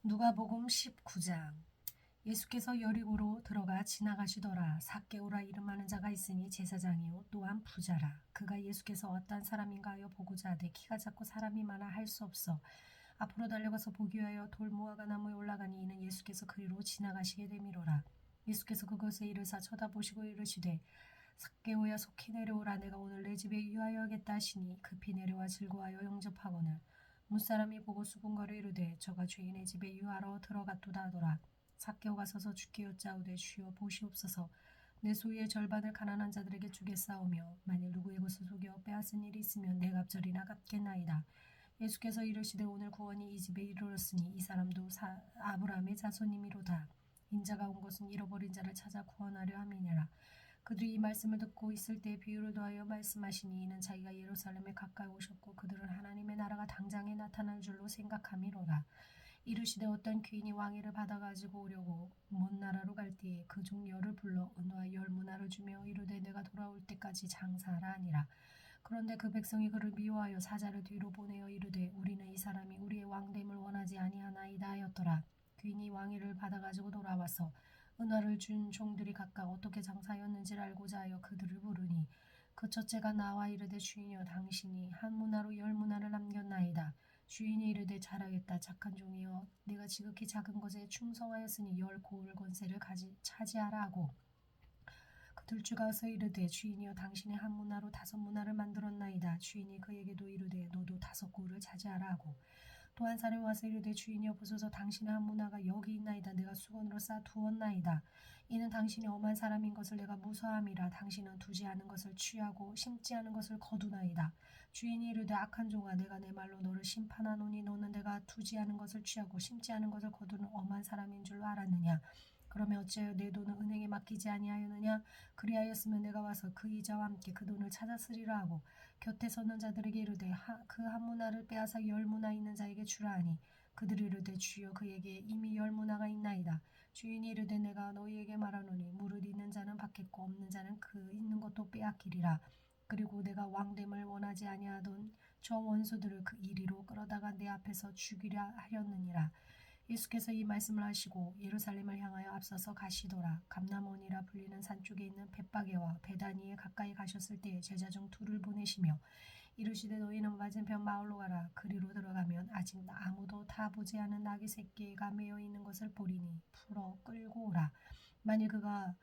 누가복음 19장. 예수께서 여리고로 들어가 지나가시더라. 삭개오라 이름하는 자가 있으니 제사장이요 또한 부자라. 그가 예수께서 어떤 사람인가 하여 보고자 하되 키가 작고 사람이 많아 할 수 없어 앞으로 달려가서 보기 위하여 돌 무화과 나무에 올라가니 이는 예수께서 그리로 지나가시게 되미로라. 예수께서 그것에 이르사 쳐다보시고 이르시되 삭개오야 속히 내려오라. 내가 오늘 내 집에 유하여야겠다 하시니 급히 내려와 즐거워하여 영접하거늘 무사람이 보고 수군거려 이르되 저가 죄인의 집에 유하러 들어갔도다 하더라. 삭개오가 서서 주께 여짜오되 주여 보시옵소서. 내 소유의 절반을 가난한 자들에게 주겠사오며 만일 누구의 것을 속여 빼앗은 일이 있으면 내 갑절이나 갚겠나이다. 예수께서 이르시되 오늘 구원이 이 집에 이르렀으니 이 사람도 아브라함의 자손이미로다. 인자가 온 것은 잃어버린 자를 찾아 구원하려 함이니라. 그들이 이 말씀을 듣고 있을 때 비유를 더하여 말씀하시니 이는 자기가 예루살렘에 가까이 오셨고 그들은 하나님의 나라가 당장에 나타날 줄로 생각함이로라. 이르시되 어떤 귀인이 왕위를 받아가지고 오려고 먼 나라로 갈 때에 그 종 열을 불러 은과 열 문화를 주며 이르되 내가 돌아올 때까지 장사하라 하니라. 그런데 그 백성이 그를 미워하여 사자를 뒤로 보내어 이르되 우리는 이 사람이 우리의 왕됨을 원하지 아니하나이다 하였더라. 귀인이 왕위를 받아가지고 돌아와서 은화를 준 종들이 각각 어떻게 장사하였는지를 알고자 하여 그들을 부르니 그 첫째가 나와 이르되 주인이여 당신이 한 문화로 열 문화를 남겼나이다. 주인이 이르되 잘하였다 착한 종이여 내가 지극히 작은 것에 충성하였으니 열 고을 권세를 차지하라 하고 그들 주가서 이르되 주인이여 당신의 한 문화로 다섯 문화를 만들었나이다. 주인이 그에게도 이르되 너도 다섯 고을을 차지하라 하고 또 한 사람이 와서 이르되 주인이여 보소서 당신의 한 문화가 여기 있나이다. 내가 수건으로 쌓아 두었나이다. 이는 당신이 엄한 사람인 것을 내가 무서함이라. 당신은 두지 않은 것을 취하고 심지 않은 것을 거두나이다. 주인이 이르되 악한 종아 내가 내 말로 너를 심판하노니 너는 내가 두지 않은 것을 취하고 심지 않은 것을 거두는 엄한 사람인 줄로 알았느냐. 그러면 어찌하여 내 돈을 은행에 맡기지 아니하였느냐. 그리하였으면 내가 와서 그 이자와 함께 그 돈을 찾았으리라 하고 곁에 서는 자들에게 이르되 그 한 문화를 빼앗아 열 문화 있는 자에게 주라 하니 그들이 이르되 주여 그에게 이미 열 문화가 있나이다. 주인이 이르되 내가 너희에게 말하노니 무릇 있는 자는 받겠고 없는 자는 그 있는 것도 빼앗기리라. 그리고 내가 왕됨을 원하지 아니하던 저 원수들을 그 이리로 끌어다가 내 앞에서 죽이려 하였느니라. 예수께서 이 말씀을 하시고 예루살렘을 향하여 앞서서 가시더라. 감람원이라 불리는 산 쪽에 있는 벳바게와 베다니에 가까이 가셨을 때에 제자 중 둘을 보내시며 이르시되 너희는 맞은편 마을로 가라. 그리로 들어가면 아직 아무도 다 보지 않은 나귀 새끼가 매어 있는 것을 보리니 풀어 끌고 오라. 만일 그가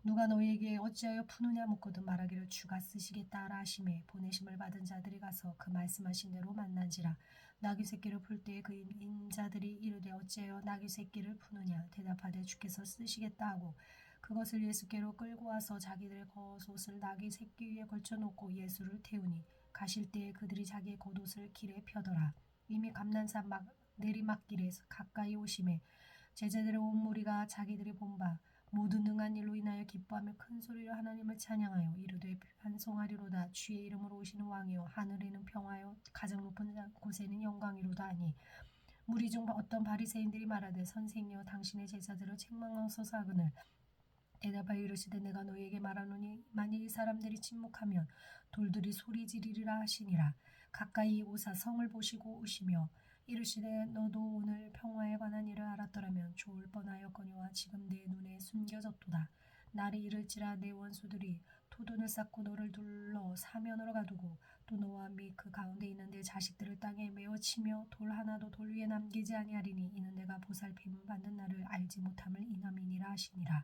누가 너희에게 어찌하여 푸느냐 묻거든 말하기를 주가 쓰시겠다 하라 하시매 보내심을 받은 자들이 가서 그 말씀하신 대로 만난지라. 나귀 새끼를 풀 때에 그 인자들이 이르되 어찌하여 나귀 새끼를 푸느냐 대답하되 주께서 쓰시겠다 하고 그것을 예수께로 끌고 와서 자기들의 겉옷을 나귀 새끼 위에 걸쳐놓고 예수를 태우니 가실 때에 그들이 자기의 겉옷을 길에 펴더라. 이미 감난산 내리막길에 가까이 오심에 제자들의 온 무리가 자기들이 본바 모두 능한 일로 인하여 기뻐하며 큰 소리로 하나님을 찬양하여 이르되 찬송하리로다. 주의 이름으로 오시는 왕이요 하늘에는 평화요 가장 높은 곳에는 영광이로다 하니 무리 중 어떤 바리새인들이 말하되 선생이여 당신의 제자들을 책망하소서 하거늘 대답하여 이르시되 내가 너희에게 말하노니 만일 이 사람들이 침묵하면 돌들이 소리 지르리라 하시니라. 가까이 오사 성을 보시고 오시며 이르시되 너도 오늘 평화에 관한 일을 알았더라면 좋을 뻔하였거니와 지금 내 눈에 숨겨졌도다. 날이 이를지라 내 원수들이 토둔을 쌓고 너를 둘러 사면으로 가두고 또 너와 및 그 가운데 있는 내 자식들을 땅에 메어 치며 돌 하나도 돌 위에 남기지 아니하리니 이는 내가 보살핌 받는 날을 알지 못함을 인함이니라 하시니라.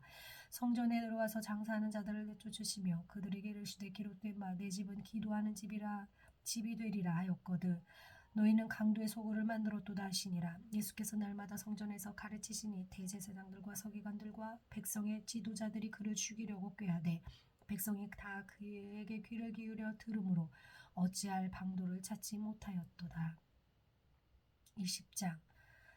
성전에 들어가서 장사하는 자들을 내쫓으시며 그들에게 이르시되 기록된 바 내 집은 기도하는 집이 되리라 하였거든 너희는 강도의 소굴을 만들었도다 하시니라. 예수께서 날마다 성전에서 가르치시니 대제사장들과 서기관들과 백성의 지도자들이 그를 죽이려고 꾀하되 백성이 다 그에게 귀를 기울여 들으므로 어찌할 방도를 찾지 못하였도다. 20장.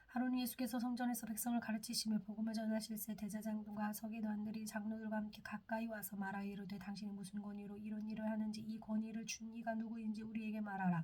하루는 예수께서 성전에서 백성을 가르치시며 복음을 전하실새 대제사장과 서기관들이 장로들과 함께 가까이 와서 말하여 이르되 당신이 무슨 권위로 이런 일을 하는지 이 권위를 준 이가 누구인지 우리에게 말하라.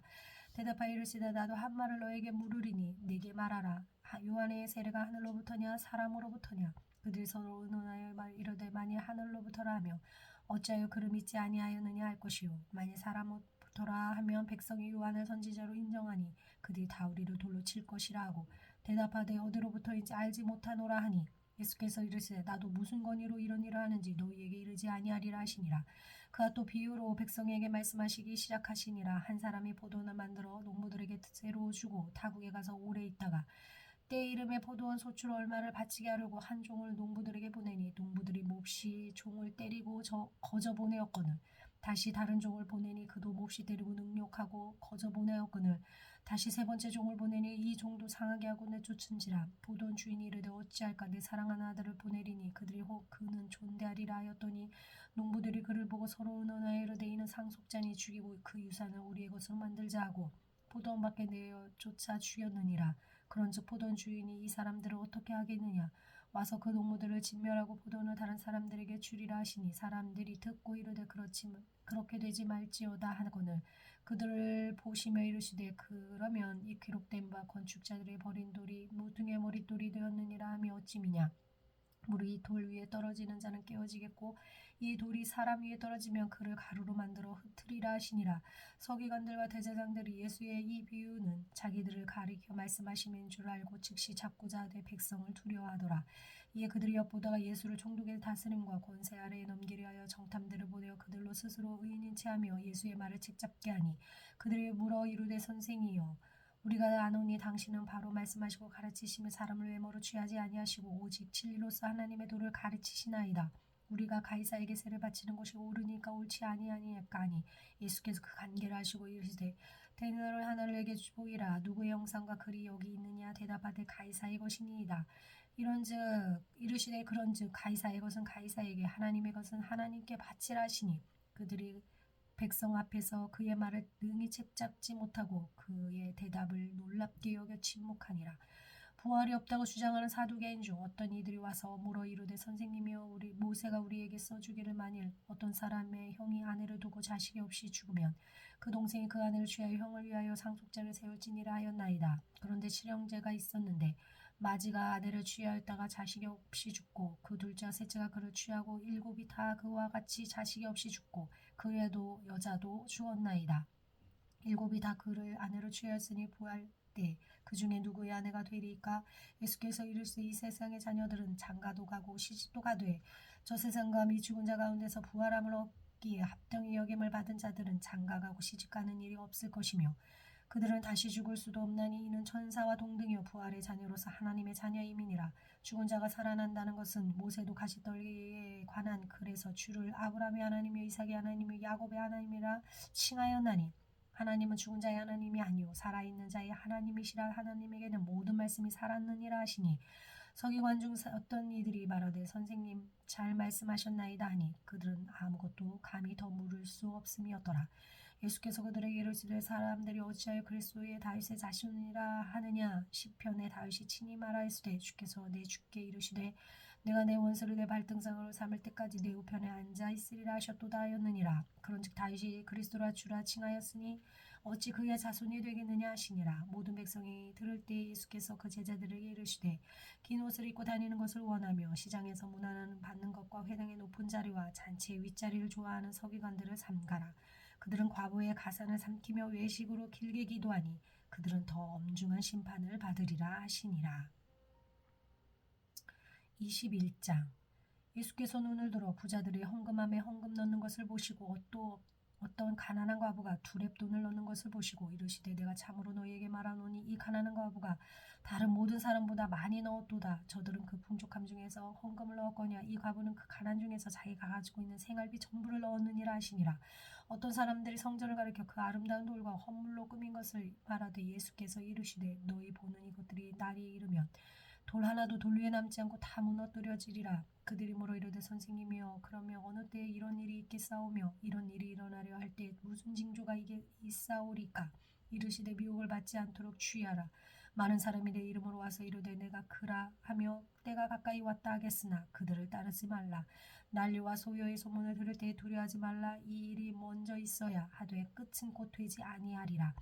대답하여 이르시되 나도 한 말을 너에게 물으리니 네게 말하라. 요한의 세례가 하늘로부터냐 사람으로부터냐. 그들이 서로 의논하여 이르되 만일 하늘로부터라 하며 어찌하여 그를 믿지 아니하였느냐 할 것이요 만일 사람으로부터라 하면 백성이 요한을 선지자로 인정하니 그들이 다 우리를 돌로 칠 것이라 하고 대답하되 어디로부터인지 알지 못하노라 하니 예수께서 이르시되 나도 무슨 권위로 이런 일을 하는지 너희에게 이르지 아니하리라 하시니라. 그가 또 비유로 백성에게 말씀하시기 시작하시니라. 한 사람이 포도원을 만들어 농부들에게 새로 주고 타국에 가서 오래 있다가 때 이름에 포도원 소출 얼마를 바치게 하려고 한 종을 농부들에게 보내니 농부들이 몹시 종을 때리고 거저 보내었거늘 다시 다른 종을 보내니 그도 몹시 때리고 능욕하고 거저 보내었거늘 다시 세 번째 종을 보내니 이 종도 상하게 하고 내쫓은지라. 포도원 주인이 이르되 어찌할까 내 사랑하는 아들을 보내리니 그들이 혹 그는 존대하리라 하였더니 농부들이 그를 보고 서로 의논하여 이르되 이는 상속자니 죽이고 그 유산을 우리의 것으로 만들자 하고 포도원 밖에 내어 쫓아 죽였느니라. 그런즉 포도원 주인이 이 사람들을 어떻게 하겠느냐. 와서 그 농부들을 진멸하고 포도원을 다른 사람들에게 주리라 하시니 사람들이 듣고 이르되 그렇게 되지 말지어다 하거늘 그들을 보시며 이르시되 그러면 이 기록된 바 건축자들의 버린 돌이 모퉁이의 머릿돌이 되었느니라 하미 어찌미냐. 물이 돌 위에 떨어지는 자는 깨어지겠고 이 돌이 사람 위에 떨어지면 그를 가루로 만들어 흩으리라 하시니라. 서기관들과 대제사장들이 예수의 이 비유는 자기들을 가리켜 말씀하심인 줄 알고 즉시 잡고자 하되 백성을 두려워하더라. 이에 그들이 엿보다가 예수를 총독의 다스림과 권세 아래에 넘기려 하여 정탐들을 보내어 그들로 스스로 의인인 체하며 예수의 말을 책잡게 하니 그들이 물어 이르되 선생이여 우리가 아노니 당신은 바로 말씀하시고 가르치시며 사람을 외모로 취하지 아니하시고 오직 진리로서 하나님의 도를 가르치시나이다. 우리가 가이사에게 세를 바치는 것이 옳으니까 옳지 아니하니까 하니 예수께서 그 간계를 하시고 이르시되 대너를 하나를 내게 보이라. 누구의 형상과 글이 여기 있느냐. 대답하되 가이사의 것이니이다. 이런즉 이르시되 그런즉 가이사의 것은 가이사에게 하나님의 것은 하나님께 바치라 하시니 그들이 백성 앞에서 그의 말을 능히 책잡지 못하고 그의 대답을 놀랍게 여겨 침묵하니라. 부활이 없다고 주장하는 사두개인 중 어떤 이들이 와서 물어 이르되 선생님이여 우리 모세가 우리에게 써주기를 만일 어떤 사람의 형이 아내를 두고 자식이 없이 죽으면 그 동생이 그 아내를 취하여 형을 위하여 상속자를 세울지니라 하였나이다. 그런데 실형제가 있었는데 마지가 아내를 취하였다가 자식이 없이 죽고 그 둘째와 셋째가 그를 취하고 일곱이 다 그와 같이 자식이 없이 죽고 그 애도 여자도 죽었나이다. 일곱이 다 그를 아내로 취하였으니 부활 때 그 중에 누구의 아내가 되리까. 예수께서 이르시되 이 세상의 자녀들은 장가도 가고 시집도 가되 저 세상과 미 죽은 자 가운데서 부활함을 얻기에 합당히 여김을 받은 자들은 장가가고 시집가는 일이 없을 것이며 그들은 다시 죽을 수도 없나니 이는 천사와 동등이요 부활의 자녀로서 하나님의 자녀임이니라. 죽은 자가 살아난다는 것은 모세도 가시떨기에 관한 글에서 주를 아브라함의 하나님이요 이삭의 하나님이요 야곱의 하나님이라 칭하였나니 하나님은 죽은 자의 하나님이 아니요 살아있는 자의 하나님이시라. 하나님에게는 모든 말씀이 살았느니라 하시니 서기관 중 어떤 이들이 말하되 선생님 잘 말씀하셨나이다 하니 그들은 아무것도 감히 더 물을 수 없음이었더라. 예수께서 그들에게 이르시되 사람들이 어찌하여 그리스도의 다윗의 자손이라 하느냐. 시편에 다윗이 친히 말하였으되 주께서 내 주께 이르시되 내가 내 원수를 내 발등상으로 삼을 때까지 내 우편에 앉아 있으리라 하셨도다 하였느니라. 그런즉 다윗이 그리스도라 주라 칭하였으니 어찌 그의 자손이 되겠느냐 하시니라. 모든 백성이 들을 때 예수께서 그 제자들에게 이르시되 긴 옷을 입고 다니는 것을 원하며 시장에서 문안 받는 것과 회당의 높은 자리와 잔치의 윗자리를 좋아하는 서기관들을 삼가라. 그들은 과부의 가산을 삼키며 외식으로 길게 기도하니 그들은 더 엄중한 심판을 받으리라 하시니라. 21장. 예수께서 눈을 들어 부자들이 헌금함에 헌금 넣는 것을 보시고 또 어떤 가난한 과부가 두렙돈을 넣는 것을 보시고 이르시되 내가 참으로 너희에게 말하노니 이 가난한 과부가 다른 모든 사람보다 많이 넣었도다. 저들은 그 풍족함 중에서 헌금을 넣었거니와 이 과부는 그 가난 중에서 자기가 가지고 있는 생활비 전부를 넣었느니라 하시니라. 어떤 사람들이 성전을 가리켜 그 아름다운 돌과 헌물로 꾸민 것을 말하되 예수께서 이르시되 너희 보는 이것들이 날이 이르면 돌 하나도 돌 위에 남지 않고 다 무너뜨려지리라. 그들이 물어 이르되 선생님이여 그러면 어느 때에 이런 일이 있겠사오며 이런 일이 일어나려 할 때에 무슨 징조가 있사오리까. 이르시되 미혹을 받지 않도록 주의하라. 많은 사람이 내 이름으로 와서 이르되 내가 그라 하며 때가 가까이 왔다 하겠으나 그들을 따르지 말라. 난리와 소요의 소문을 들을 때에 두려워하지 말라. 이 일이 먼저 있어야 하되 끝은 곧 되지 아니하리라.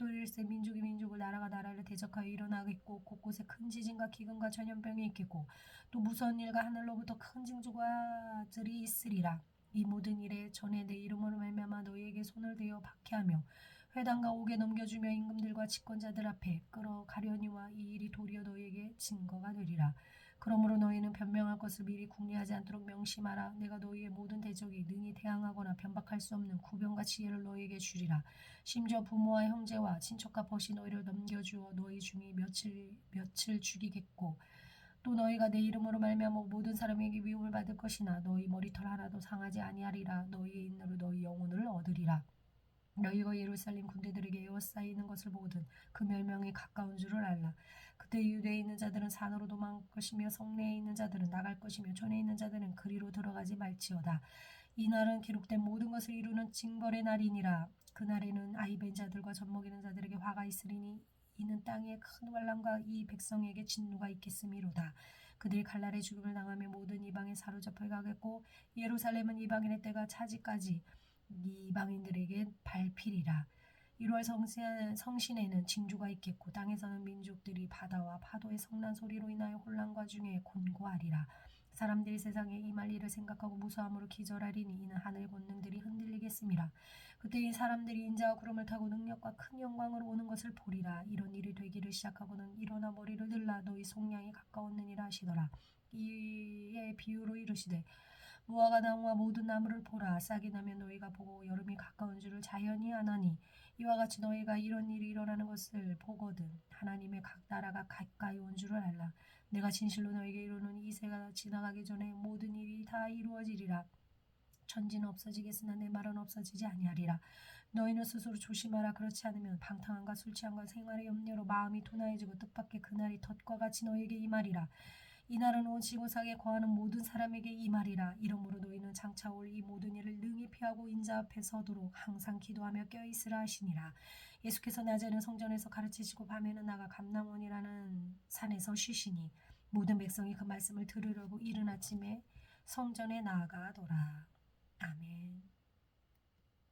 또 이르시되 민족이 민족을 나라가 나라를 대적하여 일어나겠고 곳곳에 큰 지진과 기근과 전염병이 있겠고 또 무서운 일과 하늘로부터 큰 징조가들이 있으리라. 이 모든 일에 전에 내 이름으로 말미암아 너희에게 손을 대어 박해하며 회당과 옥에 넘겨주며 임금들과 집권자들 앞에 끌어가려니와 이 일이 도리어 너희에게 증거가 되리라. 그러므로 너희는 변명할 것을 미리 궁리하지 않도록 명심하라. 내가 너희의 모든 대적이 능히 대항하거나 변박할 수 없는 구변과 지혜를 너희에게 주리라. 심지어 부모와 형제와 친척과 벗이 너희를 넘겨주어 너희 중에 며칠 죽이겠고 또 너희가 내 이름으로 말미암아 모든 사람에게 미움을 받을 것이나 너희 머리털 하나도 상하지 아니하리라. 너희의 인내로 너희 영혼을 얻으리라. 너희가 예루살렘 군대들에게 에워싸이는 것을 보거든 그 멸망이 가까운 줄을 알라. 그때 유대에 있는 자들은 산으로 도망할 것이며 성내에 있는 자들은 나갈 것이며 전에 있는 자들은 그리로 들어가지 말지어다. 이 날은 기록된 모든 것을 이루는 징벌의 날이니라. 그날에는 아이 벤 자들과 젖먹이는 자들에게 화가 있으리니 이는 땅에 큰 환난과 이 백성에게 진노가 있겠음이로다. 그들이 칼날에 죽음을 당하며 모든 이방에 사로잡혀 가겠고 예루살렘은 이방인의 때가 차지까지 이방인들에게 밟히리라. 1월 성신에는 징조가 있겠고 땅에서는 민족들이 바다와 파도의 성난 소리로 인하여 혼란과 중에 곤고하리라. 사람들이 세상에 임할 일을 생각하고 무서함으로 기절하리니 이는 하늘 권능들이 흔들리겠음이라. 그때 이 사람들이 인자와 구름을 타고 능력과 큰 영광으로 오는 것을 보리라. 이런 일이 되기를 시작하고는 일어나 머리를 들라 너희 속량이 가까웠느니라 하시더라. 이에 비유로 이르시되 무화과 나무와 모든 나무를 보라. 싹이 나면 너희가 보고 여름이 가까운 줄을 자연히 아나니 이와 같이 너희가 이런 일이 일어나는 것을 보거든 하나님의 각 나라가 가까이 온 줄을 알라. 내가 진실로 너희에게 이르노니 이 세가 지나가기 전에 모든 일이 다 이루어지리라. 천지는 없어지겠으나 내 말은 없어지지 아니하리라. 너희는 스스로 조심하라. 그렇지 않으면 방탕함과 술 취함과 생활의 염려로 마음이 둔하여지고 뜻밖의 그날이 덫과 같이 너희에게 임하리라. 이날은 온 지구상에 거하는 모든 사람에게 임하리라. 이러므로 너희는 장차 올 이 모든 일을 능히 피하고 인자 앞에 서도록 항상 기도하며 껴있으라 하시니라. 예수께서 낮에는 성전에서 가르치시고 밤에는 나가 감람원이라는 산에서 쉬시니 모든 백성이 그 말씀을 들으려고 이른 아침에 성전에 나아가더라.